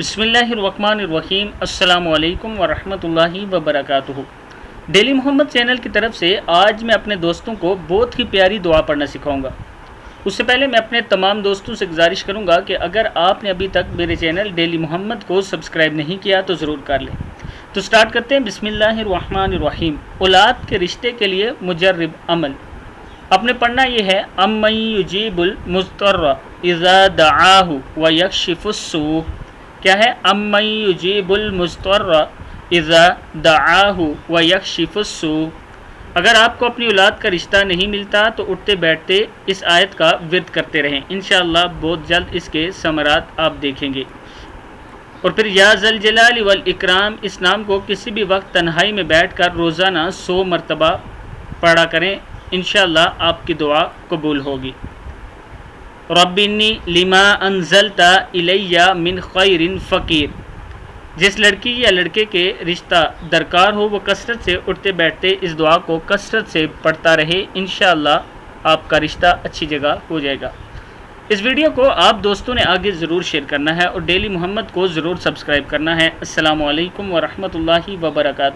بسم اللہ الرحمن الرحیم۔ السلام علیکم ورحمۃ اللہ وبرکاتہ۔ ڈیلی محمد چینل کی طرف سے آج میں اپنے دوستوں کو بہت ہی پیاری دعا پڑھنا سکھاؤں گا۔ اس سے پہلے میں اپنے تمام دوستوں سے گزارش کروں گا کہ اگر آپ نے ابھی تک میرے چینل ڈیلی محمد کو سبسکرائب نہیں کیا تو ضرور کر لیں۔ تو سٹارٹ کرتے ہیں۔ بسم اللہ الرحمن الرحیم۔ اولاد کے رشتے کے لیے مجرب عمل آپ نے پڑھنا یہ ہے، امن یجیب المضطر اذا دعاہ ویکشف السوء۔ کیا ہے؟ امن یجیب المضطر اذا دعاہ ویکشف السوء۔ اگر آپ کو اپنی اولاد کا رشتہ نہیں ملتا تو اٹھتے بیٹھتے اس آیت کا ورد کرتے رہیں، انشاءاللہ بہت جلد اس کے ثمرات آپ دیکھیں گے۔ اور پھر یا ذل جلال والاکرام، اس نام کو کسی بھی وقت تنہائی میں بیٹھ کر روزانہ 100 مرتبہ پڑھا کریں، انشاءاللہ آپ کی دعا قبول ہوگی۔ رب انی لما انزلت الی من خیر فقیر۔ جس لڑکی یا لڑکے کے رشتہ درکار ہو وہ کثرت سے اٹھتے بیٹھتے اس دعا کو کثرت سے پڑھتا رہے، انشاءاللہ آپ کا رشتہ اچھی جگہ ہو جائے گا۔ اس ویڈیو کو آپ دوستوں نے آگے ضرور شیئر کرنا ہے اور ڈیلی محمد کو ضرور سبسکرائب کرنا ہے۔ السلام علیکم ورحمۃ اللہ وبرکاتہ۔